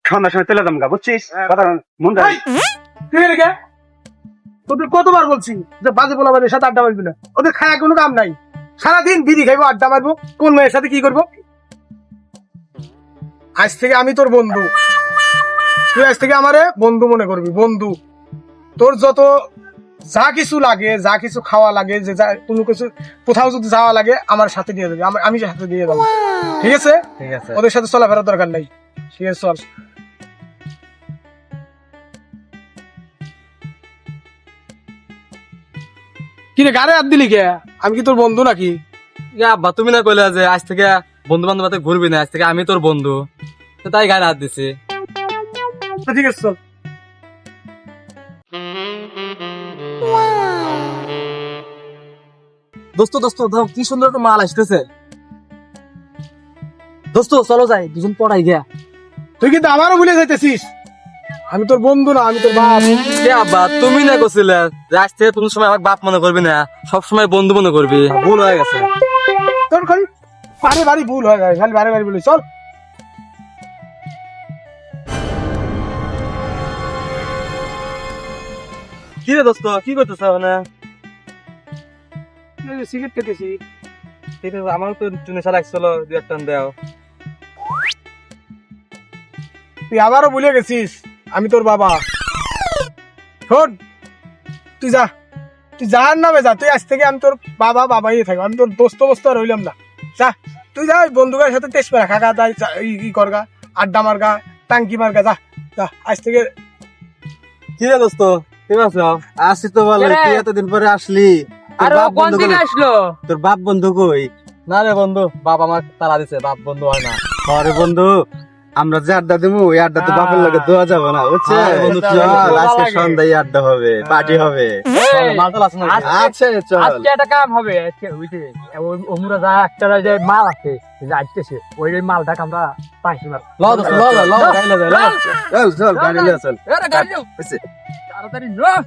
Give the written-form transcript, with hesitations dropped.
সন্ধ্যার সময় তেলে দামগা বুঝছিস কথা মন এই, তুই এদিকে। তোদের কতবার বলছি যে বাজে পোলাপানের সাথে আড্ডা মারবি না, ওদের খায়া কোনো কাম নাই, সারাদিন বিড়ি খাইবো আড্ডা মারবো, কোন মেয়ের সাথে কি করবো। আজ থেকে আমি তোর বন্ধু, তুই আজ থেকে আমারে বন্ধু মনে করবি, বন্ধু। তোর যত যা কিছু লাগে, যা কিছু খাওয়া লাগে, যে যা কোনো কিছু কোথাও যদি যাওয়া লাগে আমার সাথে দিয়ে দেবে, আমি সাথে দিয়ে দেবো, ঠিক আছে? ঠিক আছে ওদের সাথে চলাফেরার দরকার নাই, ঠিক আছে? চল। কিরে গাড়ি হাত দিলি কে? আমি কি তোর বন্ধু নাকি? আব্বা তুমি না কইলে যে আজ থেকে বন্ধু বান্ধব হাতে ঘুরবি না, আজ থেকে আমি তোর বন্ধু, তো তাই গায়ে হাত দিছি। তো ঠিক আছে চল। দোস্ত দোস্ত ধর কি সুন্দর একটা মাল আসতেছে। দোস্ত চলো যাই, দুজন পড়াই গিয়া। তুই কিন্তু আমারও ভুলে যাইতেছিস, আমি তোর বন্ধু না, আমি তোর বাপ। কে আব্বা তুমি না কইছিলে যে আজ থেকে কোন সময় আমার বাপ মনে করবি না, সব সময় বন্ধু মনে করবি। ভুল হয়ে গেছে। তোর খালি বারে বারে ভুল হয়ে যায়, খালি বারে বারে বলি। চল। কি রে দোস্ত কি করতেছ মানে? সিগারেট খেতেছি। আমার তো নেশা লাগছিল, দু একটা দেও। তুই আবারও ভুলে গেছিস আমি তোর বাবা। শোন, তুই যা, তুই যার নামে যা, তুই আজ থেকে আমি তোর বাবা বাবাই থাকবো, আমি তোর দোস্ত বস্ত আর হইলাম না। যা, তুই যা ওই বন্ধুদের সাথে টেস্ট করে খাগা, তাই ই করগা, আড্ডা মারগা, টাঙ্কি মারগা, যা যা আজ থেকে। কি রে দোস্ত ঠিক আছে? আসি তো ভালো, তুই এতদিন পরে আসলি। তোর বাপ বন্ধু কই? আসলো তোর বাপ বন্ধু কই? না রে বন্ধু, বাপ আমার তারা দিছে, বাপ বন্ধু হয় না। আরে বন্ধু, আমরা যে আড্ডা দেবো ওই আড্ডা তো বাপের লগে দেওয়া যাবে না, বুঝছিস? আরে বন্ধু, চল, চল, আজকে লাগে। সন্ধ্যায় আড্ডা হবে, পার্টি হবে। মালটাল আছে না? আচ্ছা চল। আজকে একটা কাম হবে, আজকে ওইতে ওমরা যা একটা যে মাল আছে যে আসতেছে, ওই মালটা আমরা পাইছি মাল। ল দোস্ত ল ল ল গাইলে যাই ল। চল চল গাড়ি নিয়ে চল। আরে গাড়ি যাও হইছে? তাড়াতাড়ি যাও।